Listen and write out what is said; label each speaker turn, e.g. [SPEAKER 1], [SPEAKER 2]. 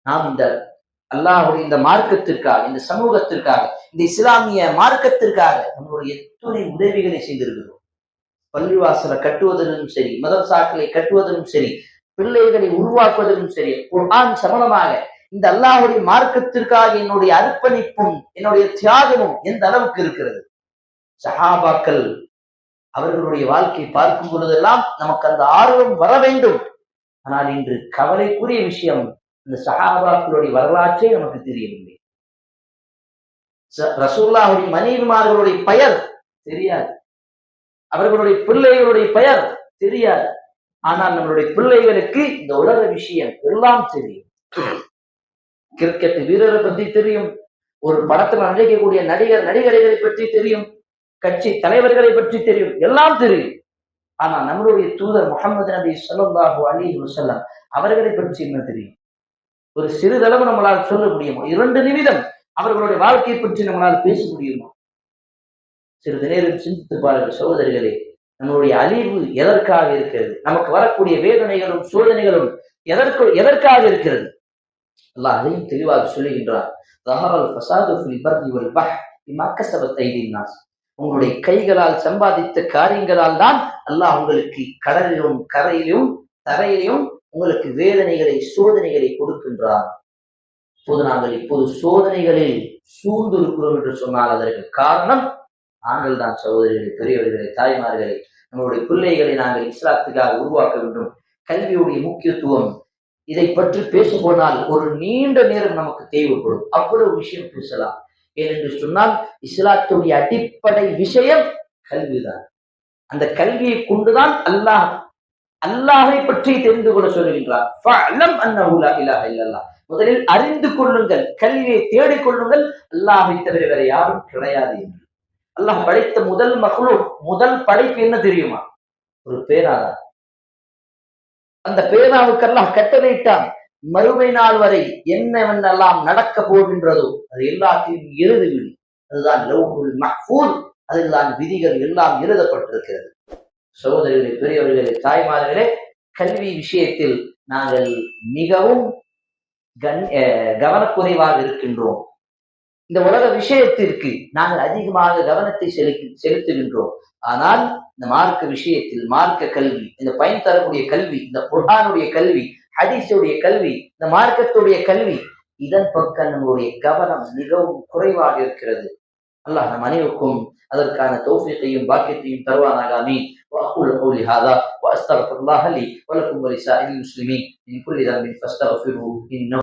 [SPEAKER 1] நாம் இந்த அல்லாஹுடைய இந்த மார்க்கத்திற்காக, இந்த சமூகத்திற்காக, இந்த இஸ்லாமிய மார்க்கத்திற்காக நம்மளுடைய எத்தனை உதவிகளை செய்திருக்கிறோம். பள்ளிவாசலை கட்டுவதிலும் சரி, மதரசாக்களை கட்டுவதிலும் சரி, பிள்ளைகளை உருவாக்குவதிலும் சரி, குர்ஆன் சம்பந்தமாக இந்த அல்லாஹுடைய மார்க்கத்திற்காக என்னுடைய அர்ப்பணிப்பும் என்னுடைய தியாகமும் எந்த அளவுக்கு இருக்கிறது. சஹாபாக்கள் அவர்களுடைய வாழ்க்கை பார்க்கும் பொழுதெல்லாம் நமக்கு அந்த ஆர்வம் வர வேண்டும். ஆனால் இன்று கவலைக்குரிய விஷயம், இந்த சஹாபாக்களுடைய வரலாற்றே நமக்கு தெரியவில்லை. ரசூலுல்லாஹுடைய மனைவிமார்களுடைய பெயர் தெரியாது, அவர்களுடைய பிள்ளைகளுடைய பெயர் தெரியாது. ஆனால் நம்மளுடைய பிள்ளைகளுக்கு இந்த உலக விஷயம் எல்லாம் தெரியும். கிரிக்கெட் வீரரை பற்றி தெரியும், ஒரு படத்தில் நடிக்கக்கூடிய நடிகர்களை பற்றி தெரியும், கட்சி தலைவர்களை பற்றி தெரியும், எல்லாம் தெரியும். ஆனா நம்மளுடைய தூதர் முஹம்மது நபி ஸல்லல்லாஹு அலைஹி வஸல்லம் அவர்களை பற்றி என்ன தெரியும்? ஒரு சிறிதளவு நம்மளால் சொல்ல முடியுமா? 2 நிமிடம் அவர்களுடைய வாழ்க்கையை பற்றி நம்மளால் பேச முடியுமா? சிறிது நேரம் சிந்தித்து பாருங்கள் சகோதரிகளே. நம்மளுடைய அழிவு எதற்காக இருக்கிறது? நமக்கு வரக்கூடிய வேதனைகளும் சோதனைகளும் எதற்காக இருக்கிறது? அல்லாஹ் அதையும் தெளிவாக சொல்லுகின்றார். ظهر الفساد في البر والبحر بما كسبت أيدي الناس. உங்களுடைய கைகளால் சம்பாதித்த காரியங்களால் தான் அல்லாஹ் உங்களுக்கு கடலிலும் கரையிலும் தரையிலும் உங்களுக்கு வேதனைகளை சோதனைகளை கொடுக்கின்றார். இப்போது சோதனைகளில் சூழ்ந்திருக்கிறோம் என்று சொன்னால் அதற்கு காரணம் நாங்கள் தான். சகோதரிகளை, பெரியவர்களை, தாய்மார்களை, நம்மளுடைய பிள்ளைகளை நாங்கள் இஸ்லாத்துக்காக உருவாக்க வேண்டும். கல்வியுடைய முக்கியத்துவம், இதை பற்றி பேசப்போனால் ஒரு நீண்ட நேரம் நமக்கு தேவைப்படும். அவ்வளவு விஷயம் பேசலாம். ஏனென்று சொன்னால் இஸ்லாத்துடைய அடிப்படை விஷயம் கல்விதான். அந்த கல்வியை கொண்டுதான் அல்லாஹை பற்றி தெரிந்து கொள்ள சொல்கின்றார். முதலில் அறிந்து கொள்ளுங்கள், கல்வியை தேடிக் கொள்ளுங்கள், அல்லாஹை தவிர வேற யாரும் கிடையாது என்று. அல்லாஹ் படைத்த முதல் படைப்பு என்ன தெரியுமா? ஒரு பேனாதான். அந்த பேனாவுக்கு அல்லாஹ் கட்டளையிட்டான், மறுமை நாள் வரை என்னவென்னெல்லாம் நடக்க போகின்றதோ அது எல்லாத்தையும் எழுதுவிடு. அதுதான் லவ்ஹுல் மஹ்ஃபூஸ். அதில்தான் விதிகள் எல்லாம் எழுதப்பட்டிருக்கிறது. சகோதரிகளே, பெரியவர்களே, தாய்மார்களே, கல்வி விஷயத்தில் நாங்கள் மிகவும் கவனக்குறைவாக இருக்கின்றோம். இந்த உலக விஷயத்திற்கு நாங்கள் அதிகமாக கவனத்தை செலுத்துகின்றோம். ஆனால் இந்த மார்க்க விஷயத்தில், மார்க்க கல்வி, இந்த பயன் தரக்கூடிய கல்வி, இந்த குர்ஆனுடைய கல்வி, ஹதீஸுடைய கல்வி, இந்த மார்க்கத்துடைய கல்வி, இதன் பக்கம் நம்முடைய கவனம் மிகவும் குறைவாக இருக்கிறது. அல்லாஹ் நம் அனைவருக்கும் அதற்கான தௌஃபீக்கையும் பாக்கியத்தையும் தருவானாக. ஆமீன். وأقول قولي هذا وأستغفر الله لي ولكم ولسائر المسلمين من كل ذنب فاستغفروه إنه